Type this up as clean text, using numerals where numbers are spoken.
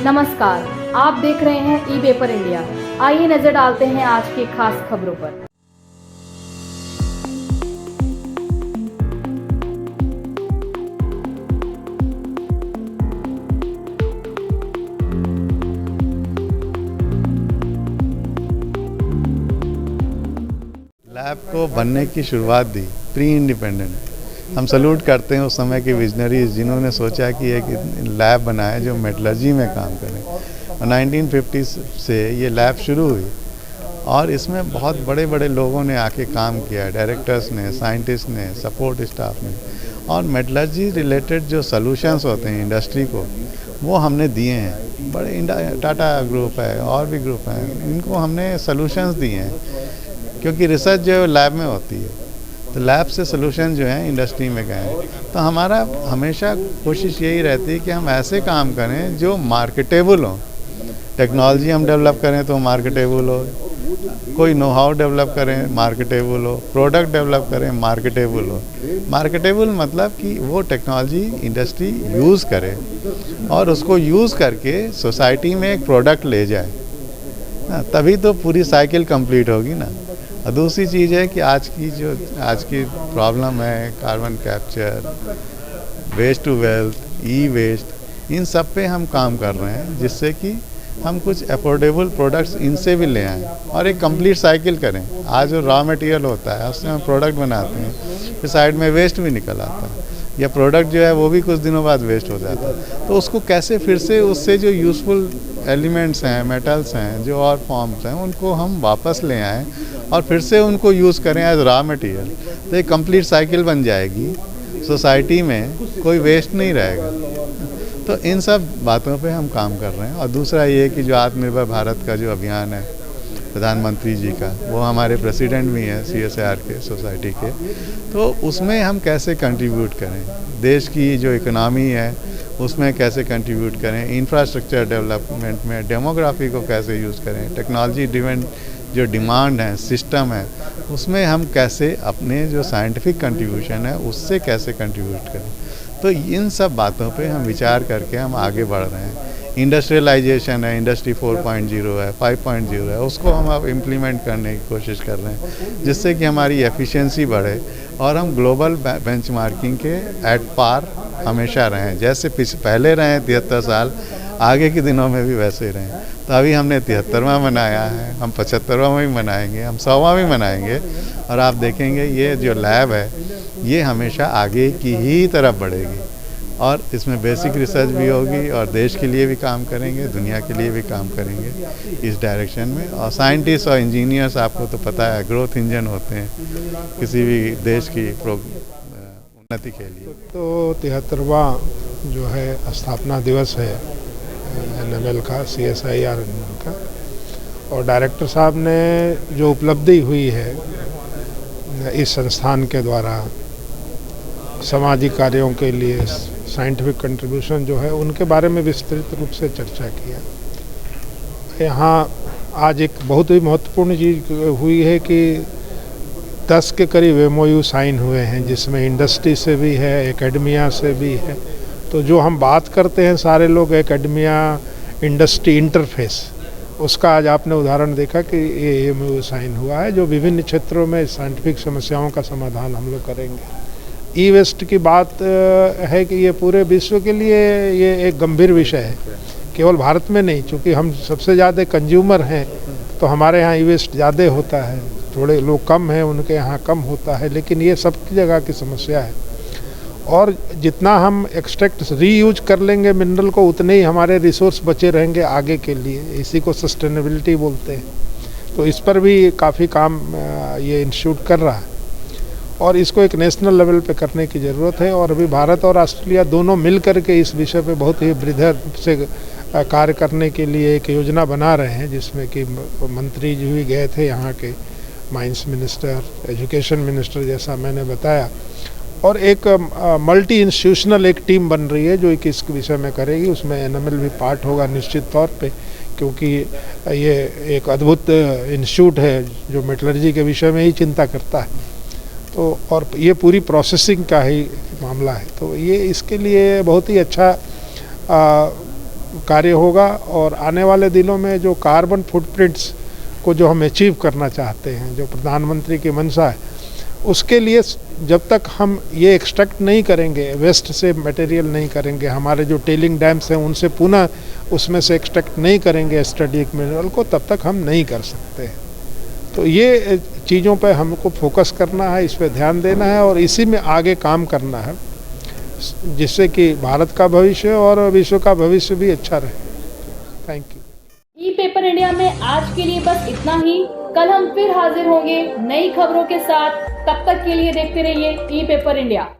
नमस्कार, आप देख रहे हैं ई पेपर इंडिया। आइए नजर डालते हैं आज की खास खबरों पर। लैब को बनने की शुरुआत दी प्री इंडिपेंडेंट। हम सल्यूट करते हैं उस समय के विजनरीज जिन्होंने सोचा कि एक लैब बनाए जो मेटलर्जी में काम करें। और 1950 से ये लैब शुरू हुई और इसमें बहुत बड़े बड़े लोगों ने आके काम किया, डायरेक्टर्स ने, साइंटिस्ट ने, सपोर्ट स्टाफ ने। और मेटलर्जी रिलेटेड जो सॉल्यूशंस होते हैं इंडस्ट्री को, वो हमने दिए हैं। बड़े टाटा ग्रुप है और भी ग्रुप हैं, इनको हमने सॉल्यूशंस दिए हैं क्योंकि रिसर्च जो लैब में होती है, तो लैब से सॉल्यूशन जो है इंडस्ट्री में गए हैं। तो हमारा हमेशा कोशिश यही रहती है कि हम ऐसे काम करें जो मार्केटेबल हो। टेक्नोलॉजी हम डेवलप करें तो मार्केटेबल हो, कोई नो हाउ डेवलप करें मार्केटेबल हो, प्रोडक्ट डेवलप करें मार्केटेबल हो। मार्केटेबल मतलब कि वो टेक्नोलॉजी इंडस्ट्री यूज़ करे और उसको यूज़ करके सोसाइटी में एक प्रोडक्ट ले जाए, तभी तो पूरी साइकिल कंप्लीट होगी ना। और दूसरी चीज़ है कि आज की प्रॉब्लम है carbon capture, waste to wealth, e waste, इन सब पे हम काम कर रहे हैं जिससे कि हम कुछ अफोर्डेबल प्रोडक्ट्स इनसे भी ले आएँ और एक कंप्लीट साइकिल करें। आज जो रॉ मटेरियल होता है उससे हम प्रोडक्ट बनाते हैं, फिर साइड में वेस्ट भी निकल आता है, या प्रोडक्ट जो है वो भी कुछ दिनों बाद वेस्ट हो जाता है। तो उसको कैसे फिर से उससे जो यूज़फुल एलिमेंट्स हैं, मेटल्स हैं, जो और फॉर्म्स हैं, उनको हम वापस ले आएँ और फिर से उनको यूज़ करें एज रॉ मटेरियल। तो एक कंप्लीट साइकिल बन जाएगी, सोसाइटी में कोई वेस्ट नहीं रहेगा। तो इन सब बातों पे हम काम कर रहे हैं। और दूसरा ये कि जो आत्मनिर्भर भारत का जो अभियान है प्रधानमंत्री जी का, वो हमारे प्रेसिडेंट भी हैं CSIR के सोसाइटी के, तो उसमें हम कैसे कंट्रीब्यूट करें, देश की जो इकोनॉमी है उसमें कैसे कंट्रीब्यूट करें, इंफ्रास्ट्रक्चर डेवलपमेंट में डेमोग्राफी को कैसे यूज़ करें, टेक्नोलॉजी ड्रिवन जो डिमांड है, सिस्टम है, उसमें हम कैसे अपने जो साइंटिफिक कंट्रीब्यूशन है उससे कैसे कंट्रीब्यूट करें। तो इन सब बातों पे हम विचार करके हम आगे बढ़ रहे हैं। इंडस्ट्रियलाइजेशन है, इंडस्ट्री 4.0 है, 5.0 है, उसको हम अब इम्प्लीमेंट करने की कोशिश कर रहे हैं जिससे कि हमारी एफिशिएंसी बढ़े और हम ग्लोबल बेंचमार्किंग के एट पार हमेशा रहें। जैसे पहले रहे 73 साल, आगे के दिनों में भी वैसे रहें। तो अभी हमने 73वां मनाया है, हम 75वां भी मनाएंगे, हम 100वां भी मनाएंगे। और आप देखेंगे ये जो लैब है ये हमेशा आगे की ही तरफ बढ़ेगी और इसमें बेसिक रिसर्च भी होगी और देश के लिए भी काम करेंगे, दुनिया के लिए भी काम करेंगे इस डायरेक्शन में। और साइंटिस्ट और इंजीनियर्स आपको तो पता है ग्रोथ इंजन होते हैं किसी भी देश की उन्नति के लिए। तो 73वां जो है स्थापना दिवस है NML का, CSIR NML का, और डायरेक्टर साहब ने जो उपलब्धि हुई है इस संस्थान के द्वारा सामाजिक कार्यों के लिए साइंटिफिक कंट्रीब्यूशन जो है उनके बारे में विस्तृत रूप से चर्चा किया। यहाँ आज एक बहुत ही महत्वपूर्ण चीज़ हुई है कि 10 के करीब MOU साइन हुए हैं जिसमें इंडस्ट्री से भी है, एकेडमिया से भी है। तो जो हम बात करते हैं सारे लोग एकेडमिया इंडस्ट्री इंटरफेस, उसका आज आपने उदाहरण देखा कि ये MOU साइन हुआ है जो विभिन्न क्षेत्रों में साइंटिफिक समस्याओं का समाधान हम लोग करेंगे। ई वेस्ट की बात है कि ये पूरे विश्व के लिए ये एक गंभीर विषय है, केवल भारत में नहीं, क्योंकि हम सबसे ज़्यादा कंज्यूमर हैं तो हमारे यहाँ ई वेस्ट ज़्यादा होता है, थोड़े लोग कम हैं उनके यहाँ कम होता है, लेकिन ये सबकी जगह की समस्या है। और जितना हम एक्सट्रैक्ट रीयूज कर लेंगे मिनरल को, उतने ही हमारे रिसोर्स बचे रहेंगे आगे के लिए। इसी को सस्टेनेबिलिटी बोलते हैं। तो इस पर भी काफ़ी काम ये इंस्टीट्यूट कर रहा है और इसको एक नेशनल लेवल पे करने की ज़रूरत है। और अभी भारत और ऑस्ट्रेलिया दोनों मिल कर के इस विषय पे बहुत ही वृहद से कार्य करने के लिए एक योजना बना रहे हैं, जिसमें कि मंत्री जी भी गए थे, यहाँ के माइंस मिनिस्टर, एजुकेशन मिनिस्टर, जैसा मैंने बताया। और एक मल्टी इंस्टीट्यूशनल एक टीम बन रही है जो एक इस विषय में करेगी। उसमें NML भी पार्ट होगा निश्चित तौर पे, क्योंकि ये एक अद्भुत इंस्टीट्यूट है जो मेटलर्जी के विषय में ही चिंता करता है। तो और ये पूरी प्रोसेसिंग का ही मामला है, तो ये इसके लिए बहुत ही अच्छा कार्य होगा और आने वाले दिनों में जो कार्बन फुटप्रिंट्स को जो हम अचीव करना चाहते हैं, जो प्रधानमंत्री की मंशा है, उसके लिए जब तक हम ये एक्सट्रैक्ट नहीं करेंगे, वेस्ट से मटेरियल नहीं करेंगे, हमारे जो टेलिंग डैम्स हैं उनसे पुनः उसमें से एक्सट्रैक्ट नहीं करेंगे स्ट्रेटेजिक मिनरल को, तब तक हम नहीं कर सकते। तो ये चीज़ों पे हमको फोकस करना है, इस पे ध्यान देना है और इसी में आगे काम करना है, जिससे कि भारत का भविष्य और विश्व का भविष्य भी अच्छा रहे। Thank you. E paper India में आज के लिए बस इतना ही। कल हम फिर हाजिर होंगे नई खबरों के साथ। तब तक के लिए देखते रहिए ई पेपर इंडिया।